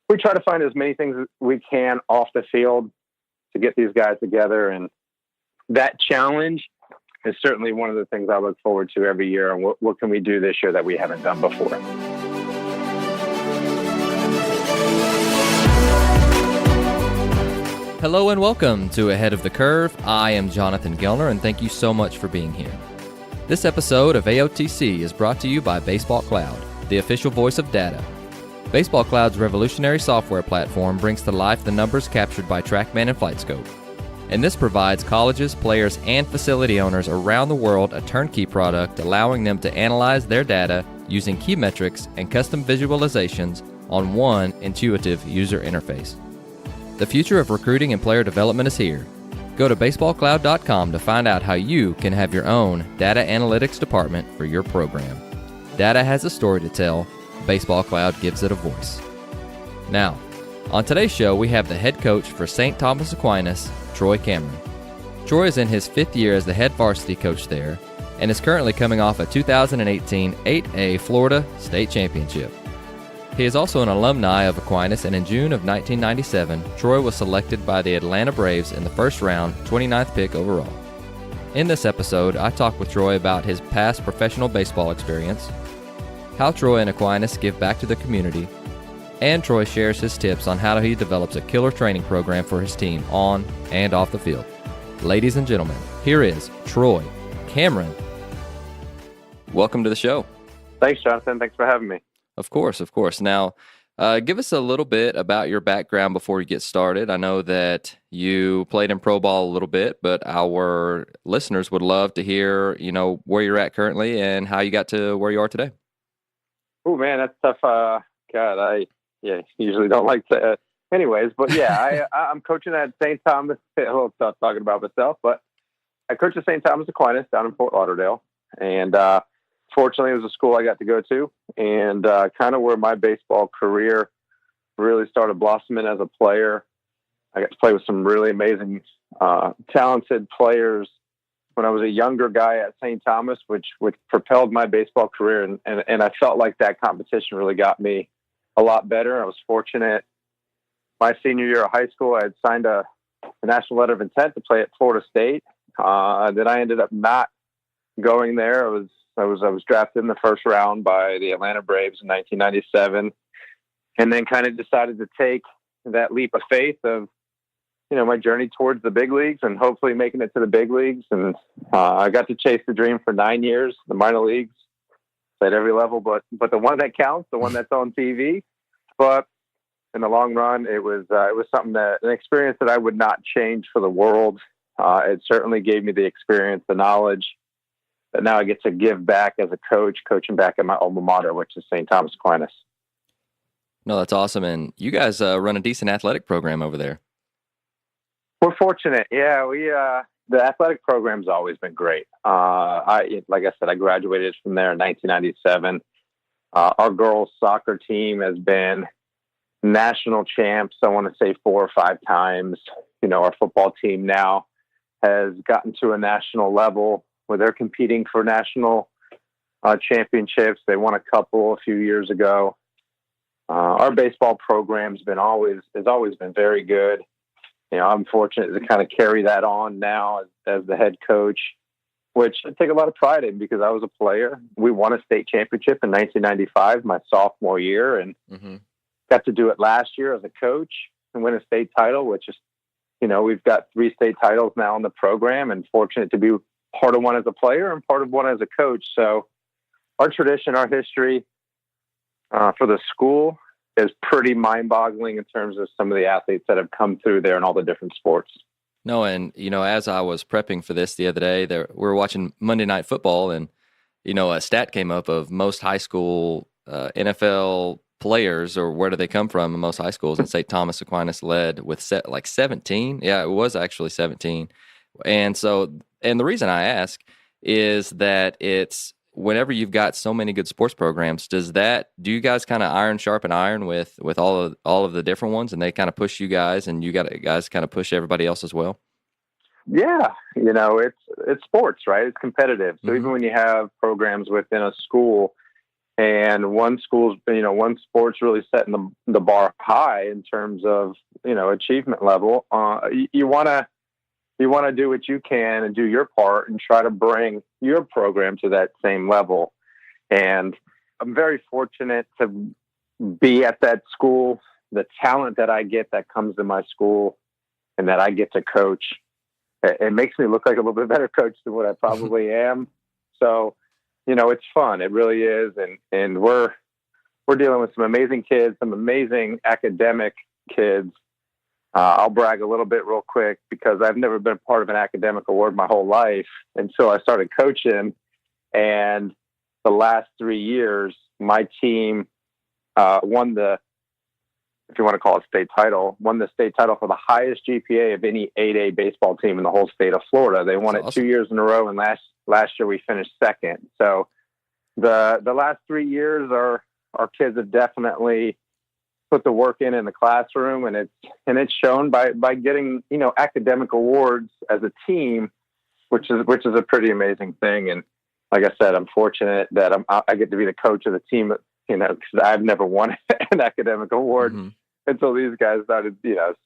we try to find as many things as we can off the field to get these guys together. And that challenge is certainly one of the things I look forward to every year. And what can we do this year that we haven't done before? Hello and welcome to Ahead of the Curve. I am Jonathan Gellner, and thank you so much for being here. This episode of AOTC is brought to you by baseballcloud, the official voice of data. baseballcloud's revolutionary software platform brings to life the numbers captured by TrackMan and FlightScope. And this provides colleges, players, and facility owners around the world a turnkey product allowing them to analyze their data using key metrics and custom visualizations on one intuitive user interface. The future of recruiting and player development is here. Go to baseballcloud.com to find out how you can have your own data analytics department for your program. Data has a story to tell. Baseball Cloud gives it a voice. Now, on today's show, we have the head coach for St. Thomas Aquinas, Troy Cameron. Troy is in his 5th year as the head varsity coach there and is currently coming off a 2018 8A Florida State Championship. He is also an alumni of Aquinas, and in June of 1997, Troy was selected by the Atlanta Braves in the first round, 29th pick overall. In this episode, I talk with Troy about his past professional baseball experience, how Troy and Aquinas give back to the community, and Troy shares his tips on how he develops a killer training program for his team on and off the field. Ladies and gentlemen, here is Troy Cameron. Welcome to the show. Thanks, Jonathan. Thanks for having me. Of course. Now, give us a little bit about your background before we get started. I know that you played in pro ball a little bit, but our listeners would love to hear, where you're at currently and how you got to where you are today. Oh man, that's tough. I usually don't like to. Anyways, but yeah, I'm coaching at St. Thomas. A little tough talking about myself, but I coach at St. Thomas Aquinas down in Fort Lauderdale, and fortunately, it was a school I got to go to, and kind of where my baseball career really started blossoming as a player. I got to play with some really amazing, talented players when I was a younger guy at St. Thomas, which propelled my baseball career. And I felt like that competition really got me a lot better. I was fortunate. My senior year of high school, I had signed a national letter of intent to play at Florida State. Then I ended up not going there. I was drafted in the first round by the Atlanta Braves in 1997, and then kind of decided to take that leap of faith of, my journey towards the big leagues and hopefully making it to the big leagues. And I got to chase the dream for 9 years, the minor leagues at every level, but the one that counts, the one that's on TV. But in the long run, it was something an experience that I would not change for the world. It certainly gave me the experience, the knowledge that now I get to give back as a coach, coaching back at my alma mater, which is St. Thomas Aquinas. No, that's awesome. And you guys run a decent athletic program over there. We're fortunate. Yeah, the athletic program's always been great. Like I said, I graduated from there in 1997. Our girls' soccer team has been national champs, I want to say 4 or 5 times. Our football team now has gotten to a national level where they're competing for national championships. They won a couple a few years ago. Our baseball program's always been very good. I'm fortunate to kind of carry that on now as the head coach, which I take a lot of pride in because I was a player. We won a state championship in 1995, my sophomore year, and got to do it last year as a coach and win a state title, which is, we've got 3 state titles now in the program, and fortunate to be part of one as a player and part of one as a coach. So our tradition, our history for the school is pretty mind-boggling in terms of some of the athletes that have come through there in all the different sports. No, and, as I was prepping for this the other day, we were watching Monday Night Football, and, a stat came up of most high school NFL players, or where do they come from in most high schools, and St. Thomas Aquinas led with 17. Yeah, it was actually 17. And the reason I ask is that it's whenever you've got so many good sports programs, do you guys kind of iron sharpen iron with all of the different ones, and they kind of push you guys, and you guys kind of push everybody else as well? Yeah, it's sports, right? It's competitive. So even when you have programs within a school, And one sport's really setting the bar high in terms of, achievement level. You want to do what you can and do your part and try to bring your program to that same level. And I'm very fortunate to be at that school. The talent that I get that comes to my school and that I get to coach, it makes me look like a little bit better coach than what I probably am. So, it's fun. It really is. And we're dealing with some amazing kids, some amazing academic kids. I'll brag a little bit real quick because I've never been part of an academic award my whole life until I started coaching. And the last 3 years, my team won if you want to call it won the state title for the highest GPA of any 8A baseball team in the whole state of Florida. They won it awesome. 2 years in a row, and last year we finished second. So the last 3 years, our kids have definitely put the work in the classroom, and it's shown by getting academic awards as a team, which is a pretty amazing thing. And like I said, I'm fortunate that I get to be the coach of the team. Because I've never won an academic award until these guys started.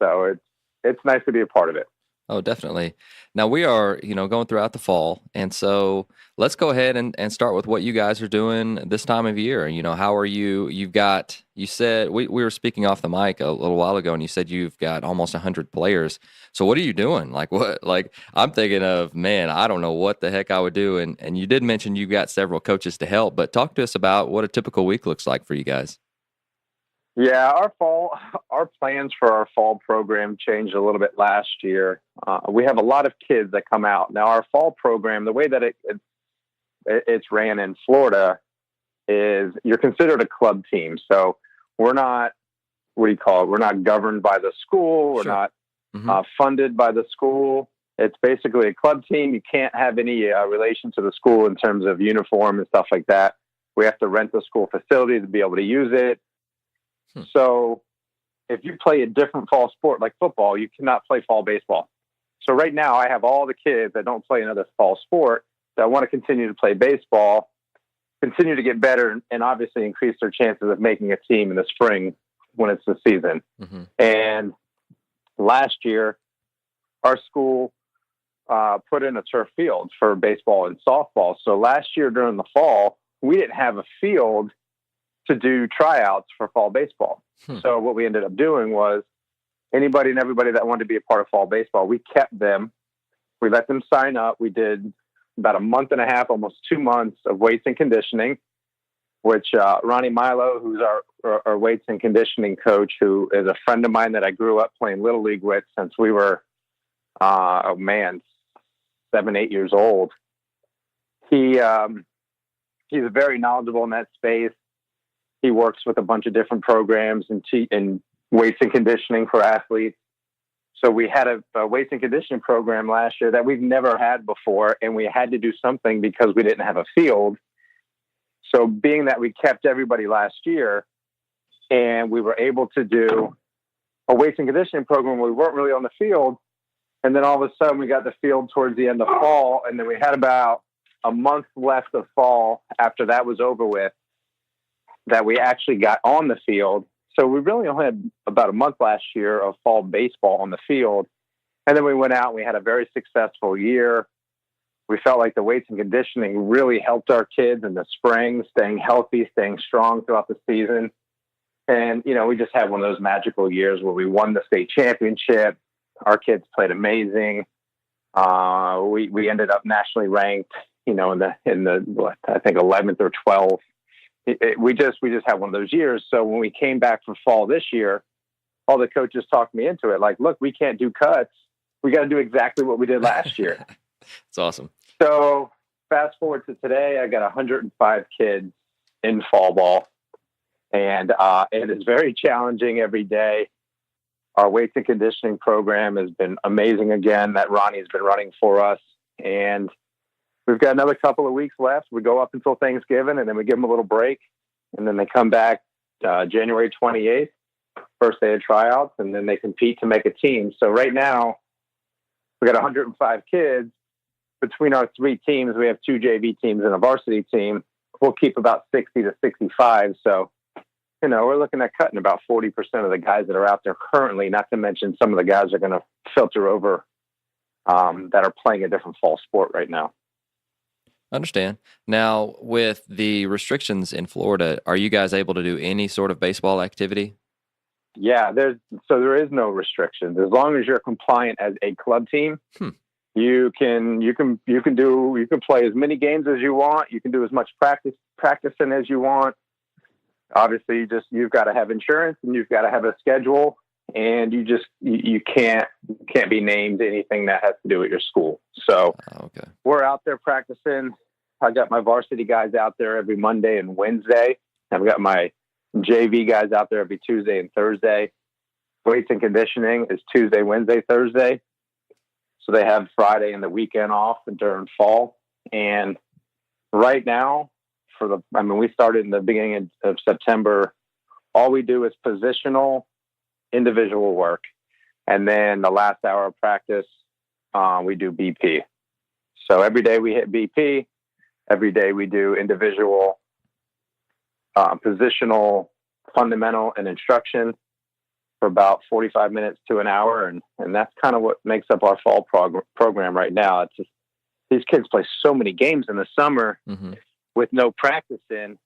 So it's nice to be a part of it. Oh, definitely. Now we are, going throughout the fall. And so let's go ahead and start with what you guys are doing this time of year. How are you? You said, we were speaking off the mic a little while ago, and you said you've got almost 100 players. So what are you doing? I'm thinking of, man, I don't know what the heck I would do. And you did mention you got several coaches to help, but talk to us about what a typical week looks like for you guys. Yeah, our plans for our fall program changed a little bit last year. We have a lot of kids that come out. Now, our fall program, the way that it's ran in Florida is you're considered a club team. So we're not, we're not governed by the school. We're Sure. not funded by the school. It's basically a club team. You can't have any relation to the school in terms of uniform and stuff like that. We have to rent the school facility to be able to use it. So if you play a different fall sport like football, you cannot play fall baseball. So right now I have all the kids that don't play another fall sport that want to continue to play baseball, continue to get better, and obviously increase their chances of making a team in the spring when it's the season. And last year, our school put in a turf field for baseball and softball. So last year during the fall, we didn't have a field to do tryouts for fall baseball. So what we ended up doing was anybody and everybody that wanted to be a part of fall baseball, we kept them. We let them sign up. We did about a month and a half, almost 2 months of weights and conditioning, which Ronnie Milo, who's our weights and conditioning coach, who is a friend of mine that I grew up playing Little League with since we were, 7, 8 years old. He's very knowledgeable in that space. He works with a bunch of different programs and weights and conditioning for athletes. So we had a weights and conditioning program last year that we've never had before, and we had to do something because we didn't have a field. So being that we kept everybody last year and we were able to do a weights and conditioning program where we weren't really on the field, and then all of a sudden we got the field towards the end of fall, and then we had about a month left of fall after that was over with, that we actually got on the field. So we really only had about a month last year of fall baseball on the field. And then we went out and we had a very successful year. We felt like the weights and conditioning really helped our kids in the spring, staying healthy, staying strong throughout the season. And, we just had one of those magical years where we won the state championship. Our kids played amazing. We ended up nationally ranked, in the I think 11th or 12th. We just had one of those years. So when we came back for fall this year, all the coaches talked me into it. Like, look, we can't do cuts. We got to do exactly what we did last year. It's awesome. So fast forward to today, I got 105 kids in fall ball, and it is very challenging every day. Our weights and conditioning program has been amazing again, that Ronnie's been running for us. And we've got another couple of weeks left. We go up until Thanksgiving, and then we give them a little break. And then they come back January 28th, first day of tryouts, and then they compete to make a team. So right now, we got 105 kids. Between our 3 teams, we have 2 JV teams and a varsity team. we'll keep about 60 to 65. So, we're looking at cutting about 40% of the guys that are out there currently, not to mention some of the guys are going to filter over that are playing a different fall sport right now. Understand. Now, with the restrictions in Florida, are you guys able to do any sort of baseball activity? Yeah, there is no restrictions. As long as you're compliant as a club team, you can play as many games as you want. You can do as much practicing as you want. Obviously, you've got to have insurance and you've got to have a schedule, and you can't be named anything that has to do with your school. So We're out there practicing. I got my varsity guys out there every Monday and Wednesday. I've got my JV guys out there every Tuesday and Thursday. Weights and conditioning is Tuesday, Wednesday, Thursday. So they have Friday and the weekend off during fall. And right now, we started in the beginning of September. All we do is positional, individual work. And then the last hour of practice, we do BP. So every day we hit BP. Every day we do individual, positional, fundamental, and instruction for about 45 minutes to an hour. And that's kind of what makes up our fall program right now. It's just, these kids play so many games in the summer with no practice in.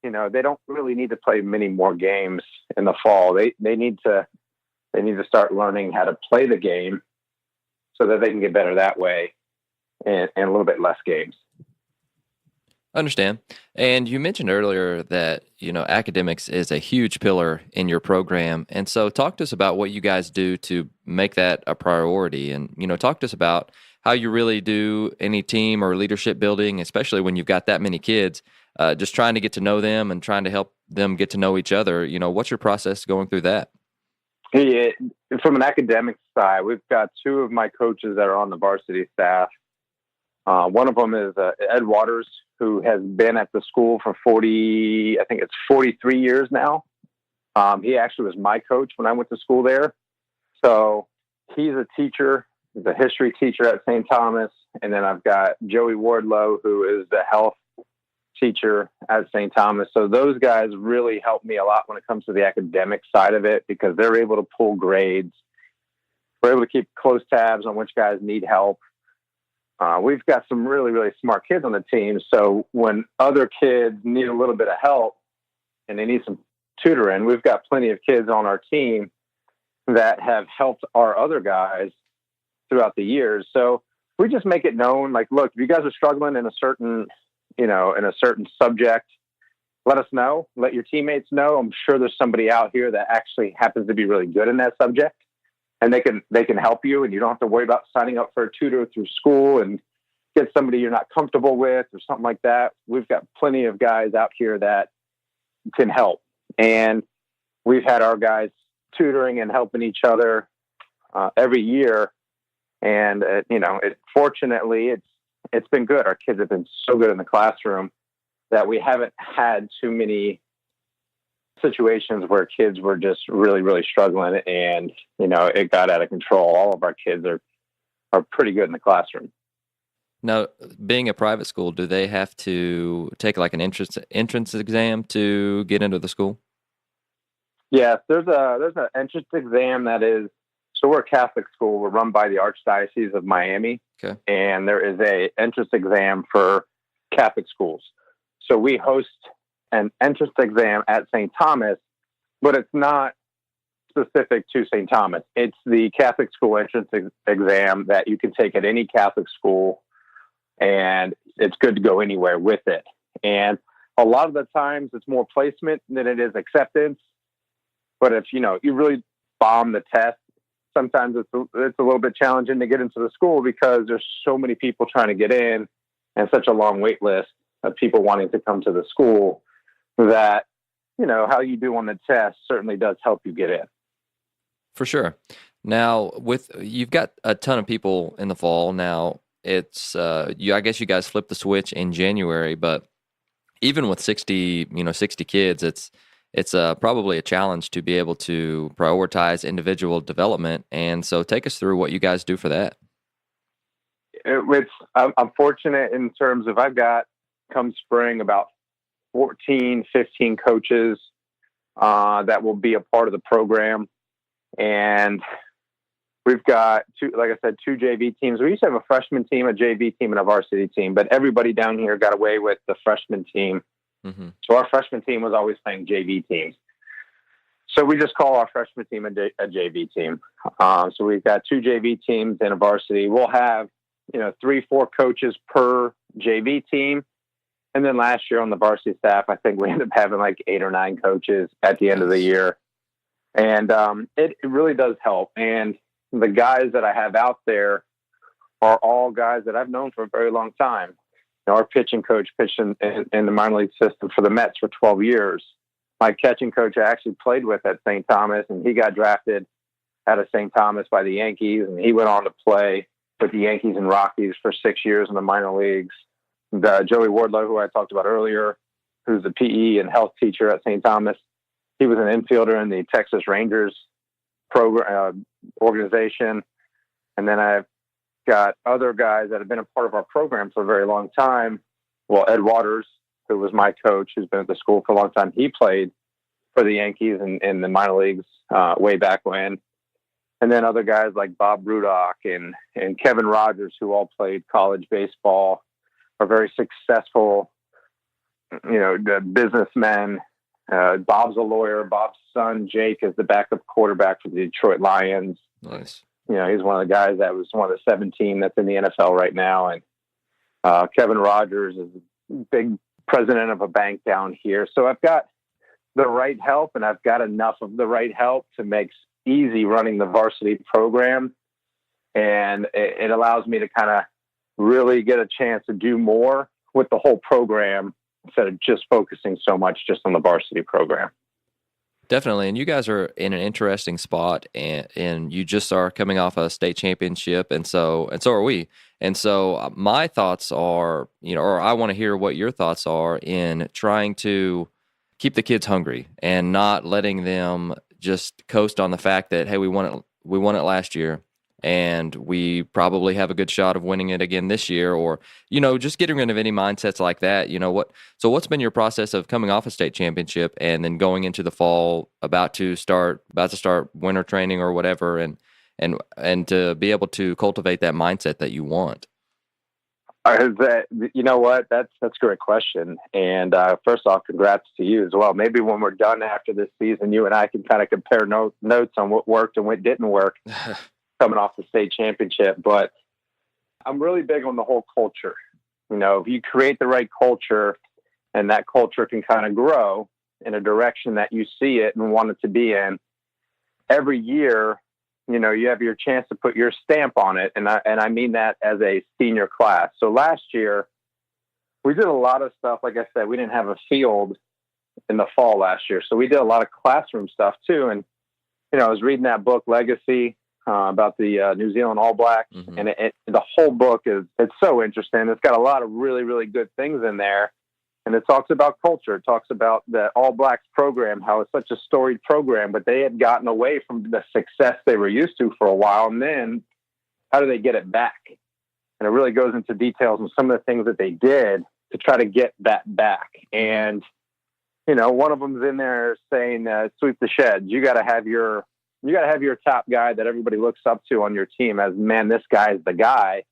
They don't really need to play many more games in the fall. They need to start learning how to play the game so that they can get better that way and a little bit less games. Understand. And you mentioned earlier that, academics is a huge pillar in your program. And so talk to us about what you guys do to make that a priority. And, talk to us about how you really do any team or leadership building, especially when you've got that many kids, just trying to get to know them and trying to help them get to know each other. What's your process going through that? Yeah, from an academic side, we've got two of my coaches that are on the varsity staff. One of them is Ed Waters, who has been at the school for 43 years now. He actually was my coach when I went to school there. So he's a teacher. He's a history teacher at St. Thomas. And then I've got Joey Wardlow, who is the health teacher at St. Thomas. So those guys really help me a lot when it comes to the academic side of it, because they're able to pull grades. We're able to keep close tabs on which guys need help. We've got some really, really smart kids on the team. So when other kids need a little bit of help and they need some tutoring, we've got plenty of kids on our team that have helped our other guys throughout the years. So we just make it known, like, look, if you guys are struggling in a certain subject, let us know, let your teammates know. I'm sure there's somebody out here that actually happens to be really good in that subject, and they can help you, and you don't have to worry about signing up for a tutor through school and get somebody you're not comfortable with or something like that. We've got plenty of guys out here that can help. And we've had our guys tutoring and helping each other every year. And, fortunately, it's been good. Our kids have been so good in the classroom that we haven't had too many situations where kids were just really, really struggling and, it got out of control. All of our kids are pretty good in the classroom. Now, being a private school, do they have to take like an entrance exam to get into the school? Yes, there's an entrance exam that is, so we're a Catholic school. We're run by the Archdiocese of Miami. Okay. And there is a entrance exam for Catholic schools. So we host an entrance exam at St. Thomas, but it's not specific to St. Thomas. It's the Catholic school entrance exam that you can take at any Catholic school, and it's good to go anywhere with it. And a lot of the times it's more placement than it is acceptance. But if, you really bomb the test, sometimes it's a little bit challenging to get into the school because there's so many people trying to get in and such a long wait list of people wanting to come to the school that, how you do on the test certainly does help you get in. For sure. Now, you've got a ton of people in the fall. Now, it's I guess you guys flipped the switch in January, but even with 60 kids, it's probably a challenge to be able to prioritize individual development. And so take us through what you guys do for that. I'm fortunate in terms of I've got come spring, about 14, 15 coaches that will be a part of the program. And we've got two JV teams. We used to have a freshman team, a JV team, and a varsity team, but everybody down here got away with the freshman team. Mm-hmm. So our freshman team was always playing JV teams. So we just call our freshman team a JV team. So we've got two JV teams and a varsity. We'll have, 3-4 coaches per JV team. And then last year on the varsity staff, I think we ended up having like 8 or 9 coaches at the end of the year. And it really does help. And the guys that I have out there are all guys that I've known for a very long time. Our pitching coach pitched in the minor league system for the Mets for 12 years. My catching coach I actually played with at St. Thomas, and he got drafted out of St. Thomas by the Yankees, and he went on to play with the Yankees and Rockies for 6 years in the minor leagues. Joey Wardlow, who I talked about earlier, who's a PE and health teacher at St. Thomas, he was an infielder in the Texas Rangers program organization. And then I've got other guys that have been a part of our program for a very long time. Well, Ed Waters, who was my coach, who's been at the school for a long time, he played for the Yankees in the minor leagues way back when. And then other guys like Bob Rudock and Kevin Rogers, who all played college baseball, are very successful, the businessmen. Bob's a lawyer. Bob's son, Jake, is the backup quarterback for the Detroit Lions. Nice. He's one of the guys that was one of the 17 that's in the NFL right now. And Kevin Rogers is a big president of a bank down here. So I've got the right help, and I've got enough of the right help to make easy running the varsity program. And it allows me to kind of really get a chance to do more with the whole program instead of just focusing so much just on the varsity program. Definitely. And you guys are in an interesting spot, and you just are coming off a state championship. And so are we. And so my thoughts are, or I want to hear what your thoughts are in trying to keep the kids hungry and not letting them just coast on the fact that, hey, we won it last year, and we probably have a good shot of winning it again this year, or, just getting rid of any mindsets like that. So what's been your process of coming off a state championship and then going into the fall, about to start winter training or whatever, and to be able to cultivate that mindset that you want? You know what? That's a great question. And first off, congrats to you as well. Maybe when we're done after this season, you and I can kind of compare notes on what worked and what didn't work coming off the state championship. But I'm really big on the whole culture. If you create the right culture, and that culture can kind of grow in a direction that you see it and want it to be in, every year, you have your chance to put your stamp on it. And I mean that as a senior class. So last year we did a lot of stuff. Like I said, we didn't have a field in the fall last year. So we did a lot of classroom stuff too. And, I was reading that book, Legacy, about the New Zealand All Blacks. Mm-hmm. And the whole book it's so interesting. It's got a lot of really, really good things in there. And it talks about culture. It talks about the All Blacks program, how it's such a storied program, but they had gotten away from the success they were used to for a while. And then how do they get it back? And it really goes into details on some of the things that they did to try to get that back. And, one of them's in there saying, sweep the sheds. You got to have your top guy that everybody looks up to on your team as, man, this guy's the guy.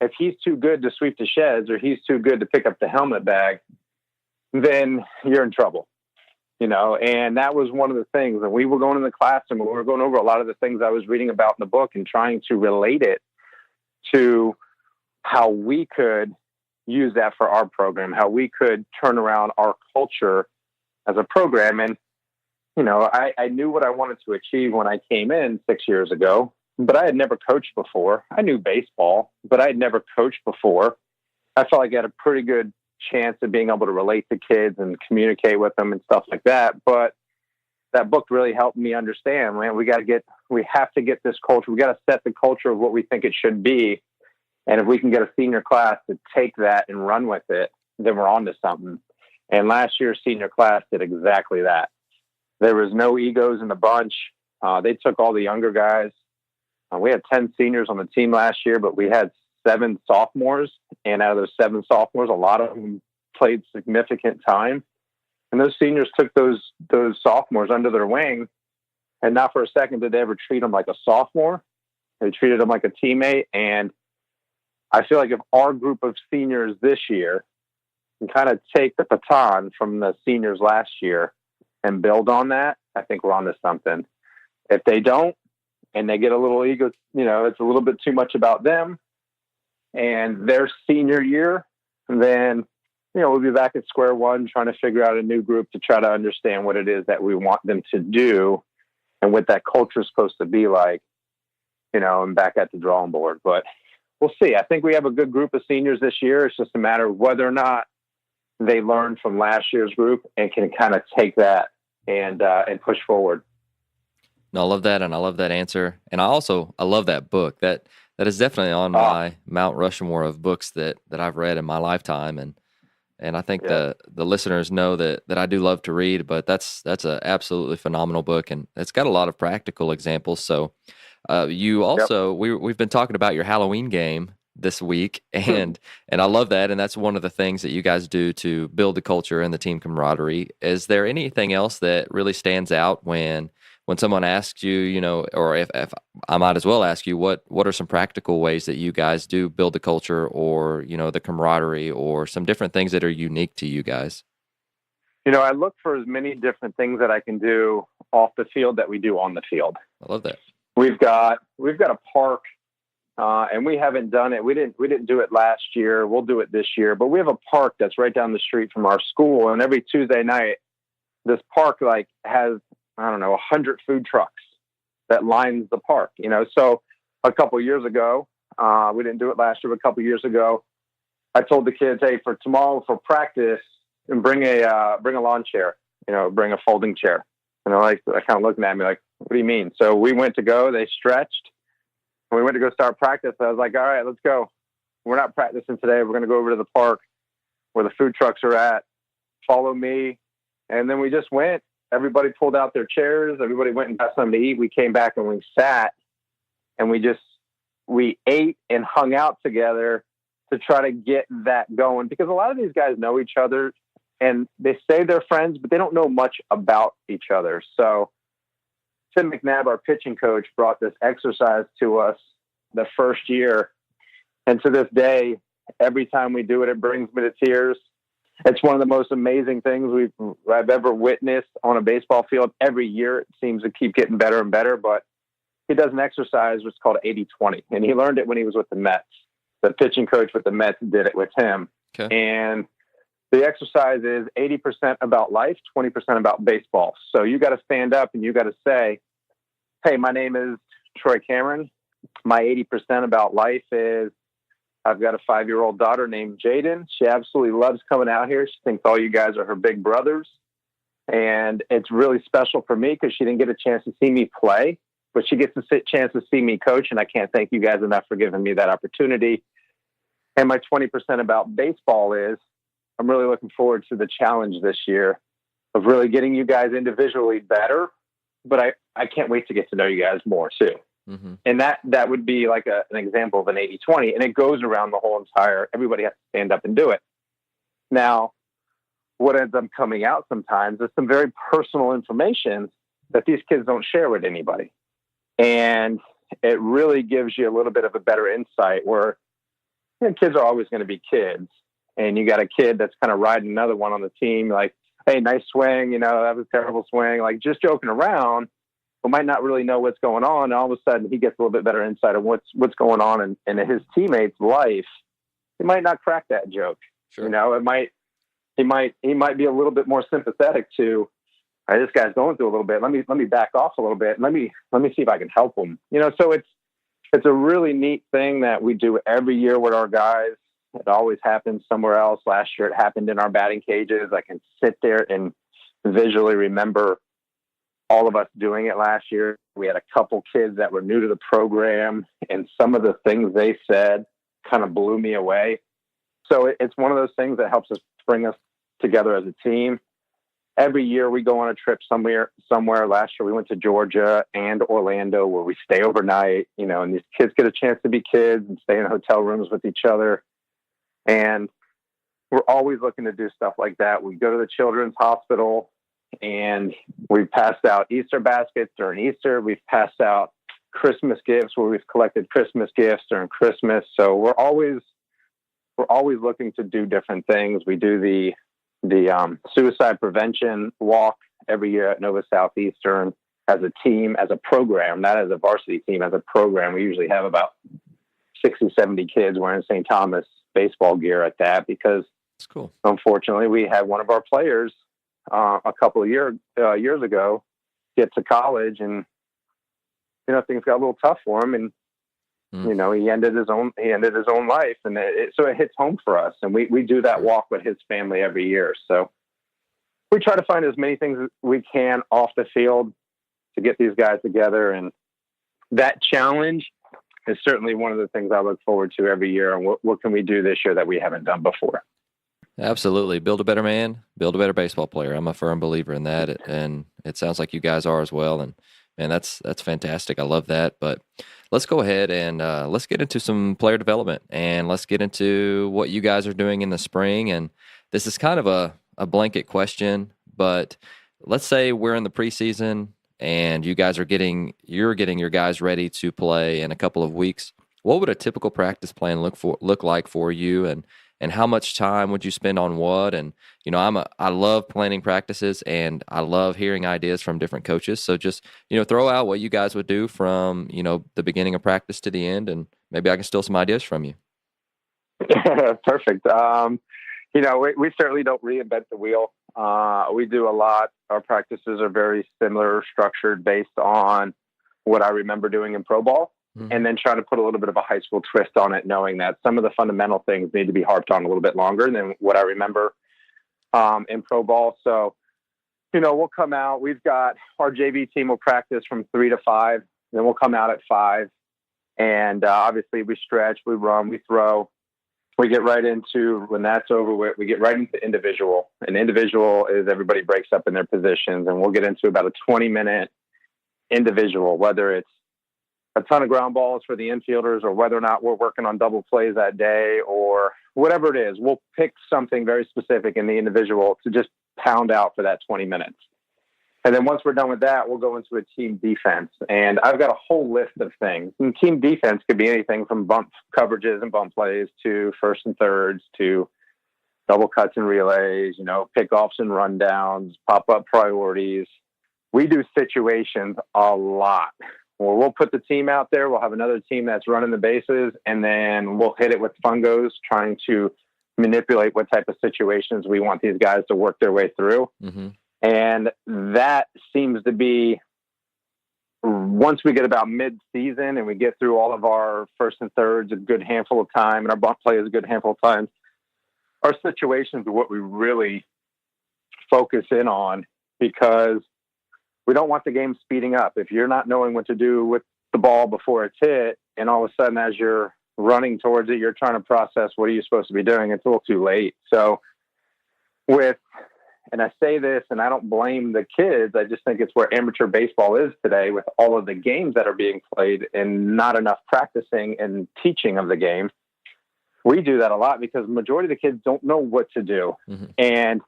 If he's too good to sweep the sheds, or he's too good to pick up the helmet bag, then you're in trouble, and that was one of the things. And we were going in the classroom, and we were going over a lot of the things I was reading about in the book and trying to relate it to how we could use that for our program, how we could turn around our culture as a program. And, I knew what I wanted to achieve when I came in 6 years ago, but I had never coached before. I knew baseball, but I had never coached before. I felt like I had a pretty good chance of being able to relate to kids and communicate with them and stuff like that. But that book really helped me understand, man, we have to get this culture. We got to set the culture of what we think it should be. And if we can get a senior class to take that and run with it, then we're on to something. And last year's senior class did exactly that. There was no egos in the bunch. They took all the younger guys. We had 10 seniors on the team last year, but we had 7 sophomores, and out of those 7 sophomores, a lot of them played significant time. And those seniors took those sophomores under their wing, and not for a second did they ever treat them like a sophomore. They treated them like a teammate. And I feel like if our group of seniors this year can kind of take the baton from the seniors last year and build on that, I think we're onto something. If they don't, and they get a little ego, it's a little bit too much about them and their senior year, then, we'll be back at square one trying to figure out a new group to try to understand what it is that we want them to do and what that culture is supposed to be like, and back at the drawing board. But we'll see. I think we have a good group of seniors this year. It's just a matter of whether or not they learned from last year's group and can kind of take that and push forward. No, I love that, and I love that answer. And I love that book. That is definitely on my Mount Rushmore of books that I've read in my lifetime. And I think the listeners know that I do love to read, but that's an absolutely phenomenal book, and it's got a lot of practical examples. So you also we've been talking about your Halloween game this week, and I love that, and that's one of the things that you guys do to build the culture and the team camaraderie. Is there anything else that really stands out when someone asks you, or if I might as well ask you, what are some practical ways that you guys do build the culture or, the camaraderie or some different things that are unique to you guys? I look for as many different things that I can do off the field that we do on the field. I love that. We've got a park, and we haven't done it. We didn't do it last year. We'll do it this year, but we have a park that's right down the street from our school. And every Tuesday night, this park has, 100 food trucks that lines the park, So a couple of years ago, we didn't do it last year, but a couple of years ago, I told the kids, hey, for tomorrow for practice, and bring a lawn chair, bring a folding chair. And they're kind of looking at me like, what do you mean? So we went to go, they stretched, and we went to go start practice. I was like, all right, let's go. We're not practicing today. We're going to go over to the park where the food trucks are at. Follow me. And then we just went. Everybody pulled out their chairs. Everybody went and got something to eat. We came back and we sat and we ate and hung out together to try to get that going, because a lot of these guys know each other and they say they're friends, but they don't know much about each other. So Tim McNabb, our pitching coach, brought this exercise to us the first year. And to this day, every time we do it, it brings me to tears. It's one of the most amazing things I've ever witnessed on a baseball field. Every year it seems to keep getting better and better, but he does an exercise which is called 80-20, and he learned it when he was with the Mets. The pitching coach with the Mets did it with him. Okay. And the exercise is 80% about life, 20% about baseball. So you got to stand up and you got to say, hey, my name is Troy Cameron. My 80% about life is I've got a 5-year-old daughter named Jaden. She absolutely loves coming out here. She thinks all you guys are her big brothers. And it's really special for me because she didn't get a chance to see me play, but she gets a chance to see me coach. And I can't thank you guys enough for giving me that opportunity. And my 20% about baseball is I'm really looking forward to the challenge this year of really getting you guys individually better. But I can't wait to get to know you guys more too. Mm-hmm. And that would be like an example of an 80-20, and it goes around the whole entire, everybody has to stand up and do it. Now, what ends up coming out sometimes is some very personal information that these kids don't share with anybody. And it really gives you a little bit of a better insight where kids are always going to be kids. And you got a kid that's kind of riding another one on the team, like, hey, nice swing, that was a terrible swing, like just joking around, but might not really know what's going on. And all of a sudden he gets a little bit better insight of what's going on in his teammate's life. He might not crack that joke. Sure. He might be a little bit more sympathetic to, hey, this guy's going through a little bit. Let me back off a little bit. Let me see if I can help him. So it's a really neat thing that we do every year with our guys. It always happens somewhere else. Last year it happened in our batting cages. I can sit there and visually remember all of us doing it last year. We had a couple kids that were new to the program, and some of the things they said kind of blew me away. So it's one of those things that helps us bring us together as a team. Every year we go on a trip somewhere. Last year we went to Georgia and Orlando where we stay overnight, and these kids get a chance to be kids and stay in hotel rooms with each other. And we're always looking to do stuff like that. We go to the children's hospital and we've passed out Easter baskets during Easter. We've passed out Christmas gifts where we've collected Christmas gifts during Christmas. So we're always looking to do different things. We do the suicide prevention walk every year at Nova Southeastern as a team, as a program, not as a varsity team, as a program. We usually have about 60, 70 kids wearing St. Thomas baseball gear at that because that's cool. Unfortunately, we had one of our players a couple of years ago get to college, and things got a little tough for him, and he ended his own life, and so it hits home for us. And we do that walk with his family every year. So we try to find as many things as we can off the field to get these guys together, and that challenge is certainly one of the things I look forward to every year. And what can we do this year that we haven't done before? Absolutely. Build a better man, build a better baseball player. I'm a firm believer in that. And it sounds like you guys are as well. And man, that's fantastic. I love that. But let's go ahead and let's get into some player development, and let's get into what you guys are doing in the spring. And this is kind of a blanket question, but let's say we're in the preseason and you guys are getting your guys ready to play in a couple of weeks. What would a typical practice plan look like for you, and how much time would you spend on what? And I love planning practices, and I love hearing ideas from different coaches. So just throw out what you guys would do from the beginning of practice to the end, and maybe I can steal some ideas from you. Perfect. We certainly don't reinvent the wheel. We do a lot. Our practices are very similar, structured based on what I remember doing in pro ball. And then try to put a little bit of a high school twist on it, knowing that some of the fundamental things need to be harped on a little bit longer than what I remember in pro ball. So, we'll come out. We've got our JV team will practice from 3 to 5. Then we'll come out at 5. And obviously we stretch, we run, we throw. We get right into, when that's over with, we get right into individual. And individual is everybody breaks up in their positions. And we'll get into about a 20-minute individual, whether it's a ton of ground balls for the infielders or whether or not we're working on double plays that day or whatever it is. We'll pick something very specific in the individual to just pound out for that 20 minutes. And then once we're done with that, we'll go into a team defense. And I've got a whole list of things. And team defense could be anything from bump coverages and bump plays to first and thirds to double cuts and relays, pickoffs and rundowns, pop-up priorities. We do situations a lot. Or we'll put the team out there. We'll have another team that's running the bases, and then we'll hit it with fungos, trying to manipulate what type of situations we want these guys to work their way through. Mm-hmm. And that seems to be, once we get about mid-season and we get through all of our first and thirds a good handful of time, and our bump play is a good handful of times, our situations are what we really focus in on, because we don't want the game speeding up. If you're not knowing what to do with the ball before it's hit, and all of a sudden as you're running towards it, you're trying to process what are you supposed to be doing, it's a little too late. So and I say this, and I don't blame the kids, I just think it's where amateur baseball is today, with all of the games that are being played and not enough practicing and teaching of the game. We do that a lot because the majority of the kids don't know what to do. Mm-hmm. And,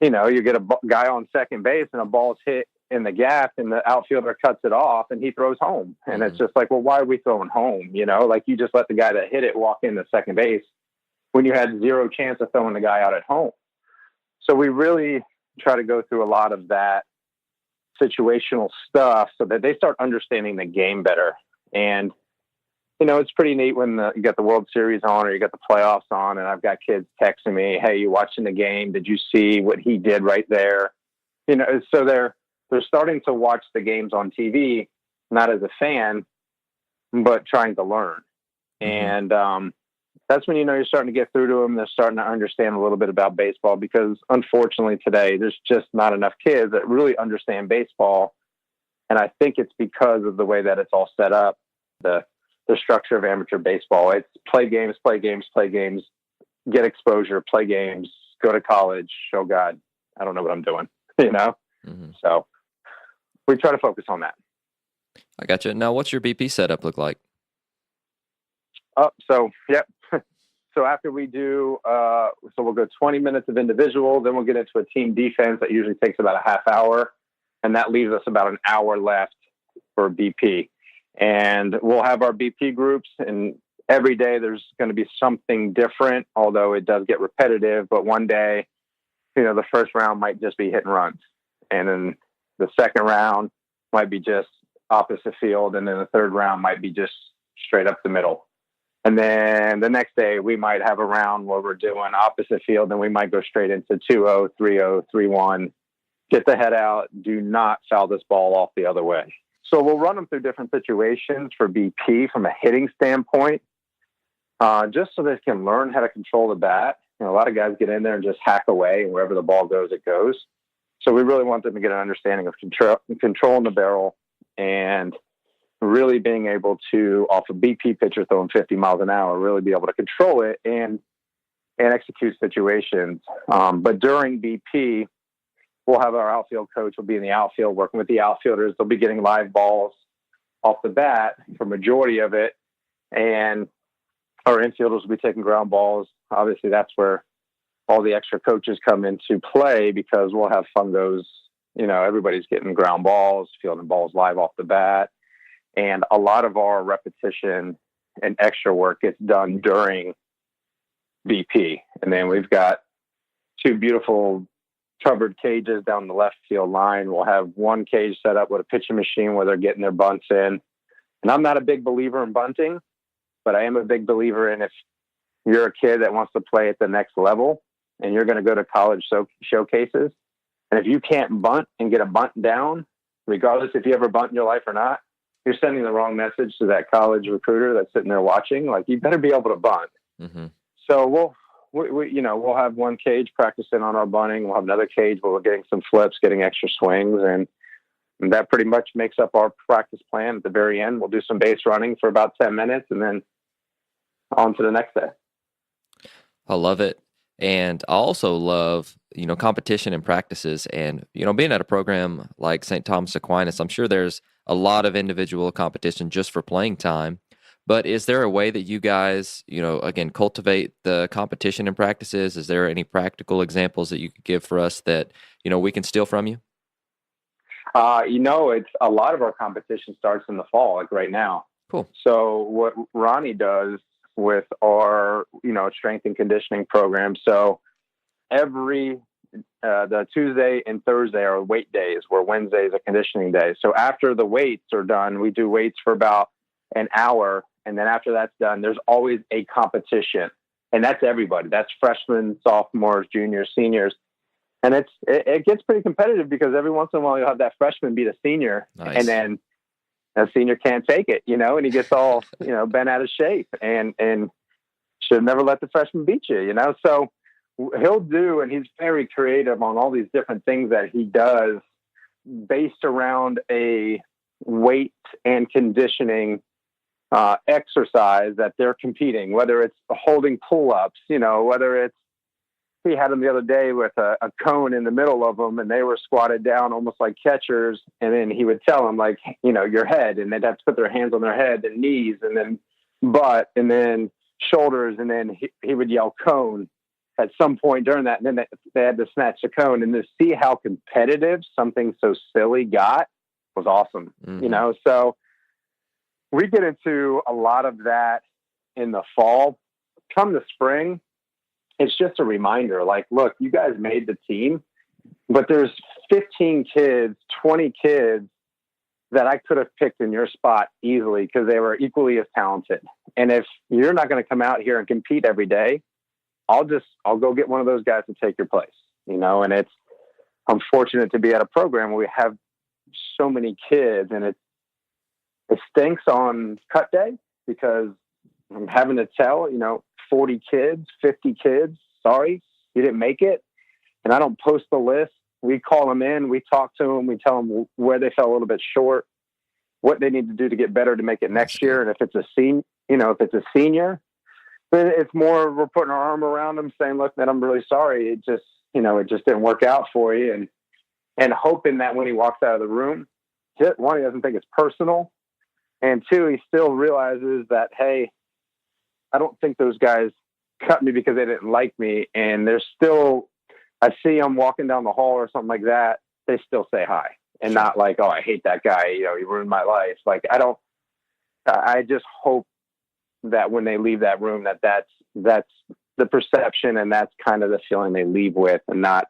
you get a guy on second base and a ball's hit in the gap and the outfielder cuts it off and he throws home. And it's just like, well, why are we throwing home? Like you just let the guy that hit it walk into second base when you had zero chance of throwing the guy out at home. So we really try to go through a lot of that situational stuff so that they start understanding the game better. And, it's pretty neat when you got the World Series on or you got the playoffs on, and I've got kids texting me, hey, you watching the game? Did you see what he did right there? So they're starting to watch the games on TV, not as a fan, but trying to learn. Mm-hmm. And that's when you're starting to get through to them. They're starting to understand a little bit about baseball, because unfortunately today there's just not enough kids that really understand baseball. And I think it's because of the way that it's all set up, the structure of amateur baseball. It's play games, get exposure, play games, go to college. Oh God, I don't know what I'm doing, Mm-hmm. So we try to focus on that. I got you. Now, what's your BP setup look like? So, yep. So after we do, so we'll go 20 minutes of individual, then we'll get into a team defense that usually takes about a half hour. And that leaves us about an hour left for BP. And we'll have our BP groups, and every day there's going to be something different, although it does get repetitive. But one day, the first round might just be hit and runs. And then the second round might be just opposite field. And then the third round might be just straight up the middle. And then the next day we might have a round where we're doing opposite field, and we might go straight into 2-0, 3-0, 3-1, get the head out. Do not foul this ball off the other way. So we'll run them through different situations for BP from a hitting standpoint, just so they can learn how to control the bat. A lot of guys get in there and just hack away, and wherever the ball goes, it goes. So we really want them to get an understanding of controlling the barrel and really being able to, off a BP pitcher throwing 50 miles an hour, really be able to control it and execute situations. But during BP, we'll have our outfield coach will be in the outfield working with the outfielders. They'll be getting live balls off the bat for majority of it. And our infielders will be taking ground balls. Obviously, that's where all the extra coaches come into play, because we'll have fungos. Everybody's getting ground balls, fielding balls live off the bat. And a lot of our repetition and extra work gets done during BP. And then we've got two beautiful covered cages down the left field line. We'll have one cage set up with a pitching machine where they're getting their bunts in. And I'm not a big believer in bunting, but I am a big believer in, if you're a kid that wants to play at the next level and you're going to go to college showcases, and if you can't bunt and get a bunt down, regardless if you ever bunt in your life or not, you're sending the wrong message to that college recruiter that's sitting there watching. Like, you better be able to bunt. Mm-hmm. So we'll have one cage practicing on our bunting. We'll have another cage where we're getting some flips, getting extra swings. And that pretty much makes up our practice plan. At the very end, we'll do some base running for about 10 minutes and then on to the next day. I love it. And I also love, competition and practices. And, being at a program like St. Thomas Aquinas, I'm sure there's a lot of individual competition just for playing time. But is there a way that you guys, again, cultivate the competition and practices? Is there any practical examples that you could give for us that, we can steal from you? It's a lot of our competition starts in the fall, like right now. Cool. So what Ronnie does with our, strength and conditioning program. So every, the Tuesday and Thursday are weight days, where Wednesday is a conditioning day. So after the weights are done, we do weights for about an hour. And then after that's done, there's always a competition, and that's everybody. That's freshmen, sophomores, juniors, seniors. And it gets pretty competitive, because every once in a while you'll have that freshman beat a senior. Nice. And then a senior can't take it, and he gets all, bent out of shape and should never let the freshman beat you, So he'll do, and he's very creative on all these different things that he does based around a weight and conditioning exercise that they're competing, whether it's holding pull-ups, whether it's, he had them the other day with a cone in the middle of them, and they were squatted down almost like catchers. And then he would tell them, like, your head, and they'd have to put their hands on their head and knees and then butt and then shoulders. And then he would yell cone at some point during that. And then they had to snatch the cone, and to see how competitive something so silly got was awesome. Mm-hmm. So we get into a lot of that in the fall. Come the spring, it's just a reminder, like, look, you guys made the team, but there's 15 kids, 20 kids that I could have picked in your spot easily, because they were equally as talented. And if you're not going to come out here and compete every day, I'll go get one of those guys to take your place, and I'm fortunate to be at a program where we have so many kids, and it stinks on cut day, because I'm having to tell, 40 kids, 50 kids, sorry, you didn't make it. And I don't post the list. We call them in, we talk to them, we tell them where they fell a little bit short, what they need to do to get better to make it next year. And if it's a senior, then it's more, we're putting our arm around them saying, look, man, I'm really sorry. It just didn't work out for you. And hoping that when he walks out of the room, one, he doesn't think it's personal. And two, he still realizes that, hey, I don't think those guys cut me because they didn't like me. And they're still, I see them walking down the hall or something like that. They still say hi and not like, oh, I hate that guy. You know, he ruined my life. Like, I just hope that when they leave that room, that's the perception and that's kind of the feeling they leave with, and not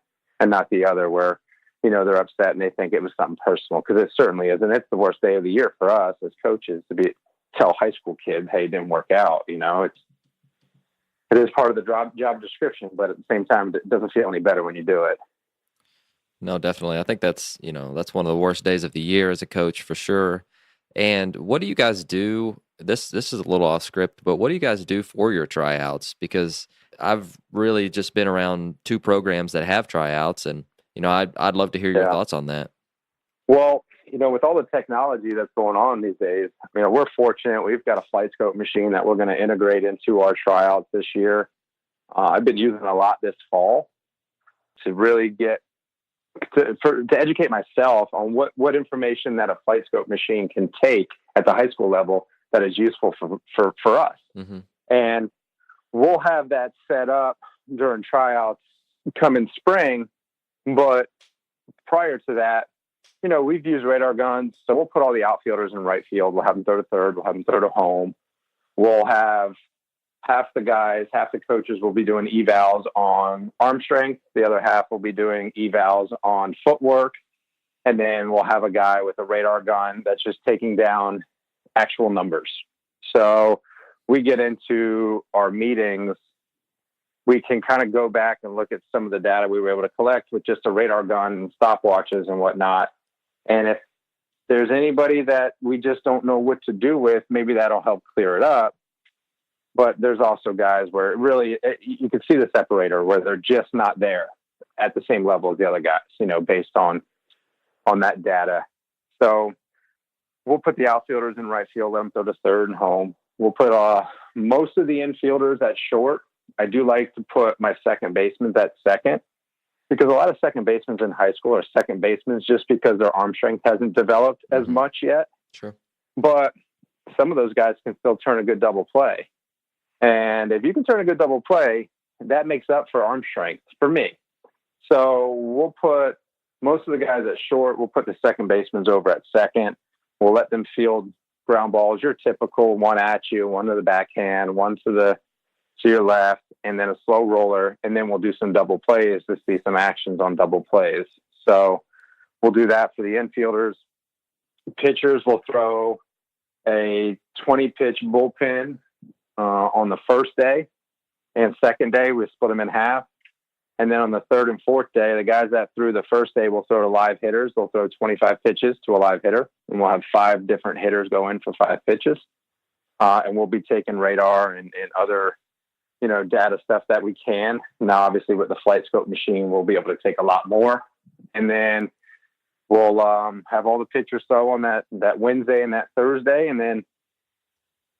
the other where, you know, they're upset and they think it was something personal, because it certainly is. And it's the worst day of the year for us as coaches to tell high school kids, hey, it didn't work out. You know, it is part of the job description, but at the same time, it doesn't feel any better when you do it. No, definitely. I think that's one of the worst days of the year as a coach for sure. And what do you guys do? This is a little off script, but what do you guys do for your tryouts? Because I've really just been around 2 programs that have tryouts, and you know, I'd love to hear your thoughts on that. Well, you know, with all the technology that's going on these days, you know, we're fortunate. We've got a flight scope machine that we're going to integrate into our tryouts this year. I've been using a lot this fall to really get to educate myself on what information that a flight scope machine can take at the high school level that is useful for us. Mm-hmm. And we'll have that set up during tryouts coming spring. But prior to that, you know, we've used radar guns. So we'll put all the outfielders in right field. We'll have them throw to third. We'll have them throw to home. We'll have half the coaches will be doing evals on arm strength. The other half will be doing evals on footwork. And then we'll have a guy with a radar gun that's just taking down actual numbers. So we get into our meetings, we can kind of go back and look at some of the data we were able to collect with just a radar gun and stopwatches and whatnot. And if there's anybody that we just don't know what to do with, maybe that'll help clear it up. But there's also guys where you can see the separator where they're just not there at the same level as the other guys, you know, based on that data. So we'll put the outfielders in right field, let them throw to third and home. We'll put most of the infielders at short. I do like to put my second baseman at second, because a lot of second basemen in high school are second basemen just because their arm strength hasn't developed as much yet. Sure. But some of those guys can still turn a good double play. And if you can turn a good double play, that makes up for arm strength for me. So we'll put most of the guys at short. We'll put the second basemen over at second. We'll let them field ground balls, your typical one at you, one to the backhand, one to your left, and then a slow roller. And then we'll do some double plays to see some actions on double plays. So we'll do that for the infielders. Pitchers will throw a 20-pitch bullpen on the first day, and second day we split them in half. And then on the third and fourth day, the guys that threw the first day will throw to live hitters. They'll throw 25 pitches to a live hitter, and we'll have 5 different hitters go in for 5 pitches. And we'll be taking radar and other, you know, data stuff that we can. Now, obviously, with the flight scope machine, we'll be able to take a lot more. And then we'll have all the pitchers throw on that Wednesday and that Thursday, and then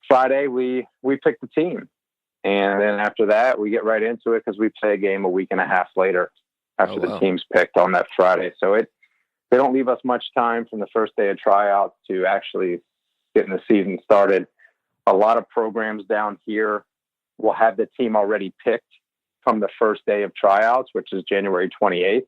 Friday we pick the team. And then after that, we get right into it because we play a game a week and a half later after the team's picked on that Friday. So they don't leave us much time from the first day of tryouts to actually getting the season started. A lot of programs down here will have the team already picked from the first day of tryouts, which is January 28th.